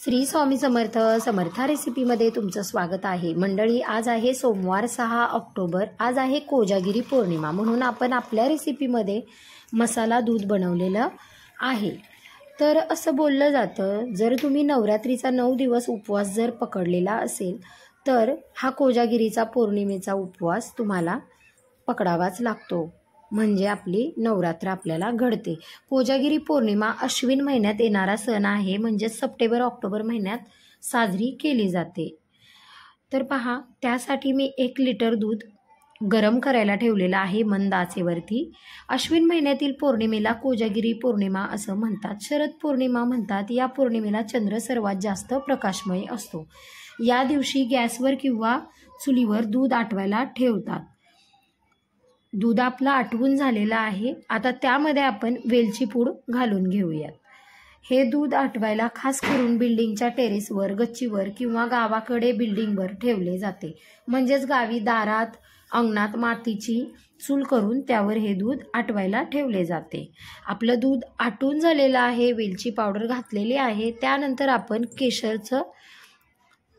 श्री स्वामी समर्थ समर्था रेसिपीमध्ये तुमचं स्वागत आहे। मंडळी, आज आहे सोमवार 6 ऑक्टोबर। आज आहे कोजागिरी पौर्णिमा, म्हणून आपण आपल्या रेसिपीमध्ये मसाला दूध बनवलेलं आहे। तर असं बोललं जातं, जर तुम्ही नवरात्रीचा 9 दिवस उपवास जर पकडलेला असेल तर हा कोजागिरीचा पौर्णिमेचा उपवास तुम्हाला पकडावाच लागतो, म्हणजे आपली नवरात्र आपल्याला घडते। कोजागिरी पौर्णिमा अश्विन महिन्यात येणारा सण आहे, म्हणजे सप्टेंबर ऑक्टोबर महिन्यात साजरी केली जाते। तर पहा, त्यासाठी मी 1 लिटर दूध गरम करायला ठेवलेलं आहे मंद आचेवरती। अश्विन महिन्यातील पौर्णिमेला कोजागिरी पौर्णिमा असं म्हणतात, शरद पौर्णिमा म्हणतात। या पौर्णिमेला चंद्र सर्वात जास्त प्रकाशमय असतो। या दिवशी गॅसवर किंवा चुलीवर दूध आटवायला ठेवतात। दूध आपलं आटवून झालेलं आहे। आता त्यामध्ये आपण वेलची पूड घालून घेऊयात। हे दूध आटवायला खास करून बिल्डिंगच्या टेरेसवर, गच्चीवर किंवा गावाकडे बिल्डिंगवर ठेवले जाते, म्हणजेच गावी दारात अंगणात मातीची चूल करून त्यावर हे दूध आटवायला ठेवले जाते। आपलं दूध आटून झालेलं आहे, वेलची पावडर घातलेली आहे। त्यानंतर आपण केशरचं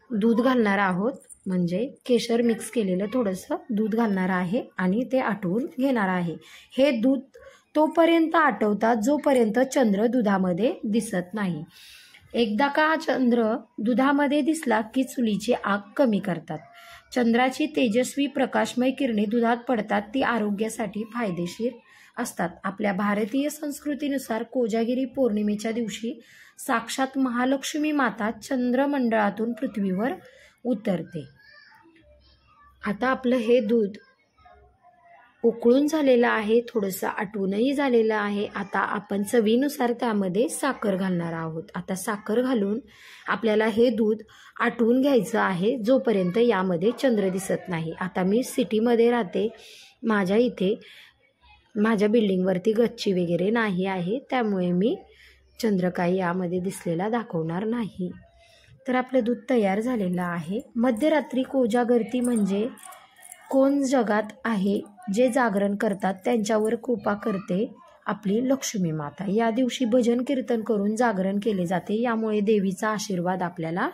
दूध घालणार आहोत, म्हणजे केशर मिक्स केलेलं थोडंसं दूध घालणार आहे आणि ते आटवून घेणार आहे। हे दूध तोपर्यंत आटवतात जोपर्यंत चंद्र दुधामध्ये दिसत नाही। एकदा का चंद्र दुधामध्ये दिसला की चुलीची आग कमी करतात। चंद्राची तेजस्वी प्रकाशमय किरणे दुधात पडतात, ती आरोग्यासाठी फायदेशीर असतात। आपल्या भारतीय संस्कृतीनुसार कोजागिरी पौर्णिमेच्या दिवशी साक्षात महालक्ष्मी माता चंद्रमंडळातून पृथ्वीवर उतरते। आता आपलं हे दूध उकळून झालेलं आहे, थोडंसं आटवूनही झालेलं आहे। आता आपण चवीनुसार त्यामध्ये साखर घालणार आहोत। आता साखर घालून आपल्याला हे दूध आटवून घ्यायचं आहे जोपर्यंत यामध्ये चंद्र दिसत नाही। आता मी सिटीमध्ये राहते, माझ्या इथे माझ्या बिल्डिंगवरती गच्ची वगैरे नाही आहे, त्यामुळे मी चंद्र काही यामध्ये दिसलेला दाखवणार नाही। तर आपलं दूध तयार झालेलं आहे। मध्यरात्री कोजागरती म्हणजे कोण जगात आहे जे जागरण करतात त्यांच्यावर कृपा करते आपली लक्ष्मी माता। या दिवशी भजन कीर्तन करून जागरण केले जाते, यामुळे देवीचा आशीर्वाद आपल्याला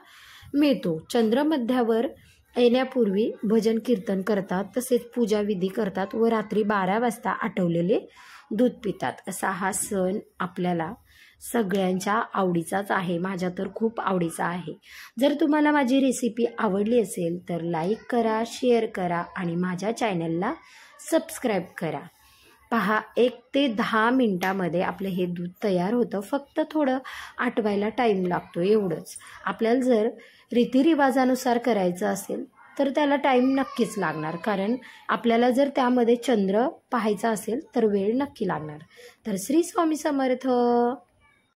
मिळतो। चंद्रमध्यावर येण्यापूर्वी भजन कीर्तन करतात, तसेच पूजा विधी करतात व रात्री 12 वाजता आटवलेले दूध पितात। असा हा सण आपल्याला सगळ्यांच्या आवडीचाच आहे, माझ्या तर खूप आवडीचा आहे। जर तुम्हाला माझी रेसिपी आवडली असेल तर लाईक करा, शेअर करा आणि माझ्या चॅनलला सबस्क्राईब करा। पहा, 1 ते 10 मिनिटामध्ये आपलं हे दूध तयार होतं। फक्त थोडं आटवायला टाईम लागतो, एवढंच। आपल्याला जर रीतिरिवाजानुसार करायचं असेल तर त्याला टाईम नक्कीच लागणार, कारण आपल्याला जर त्यामध्ये चंद्र पाहायचा असेल तर वेळ नक्की लागणार। तर श्री स्वामी समर्थ।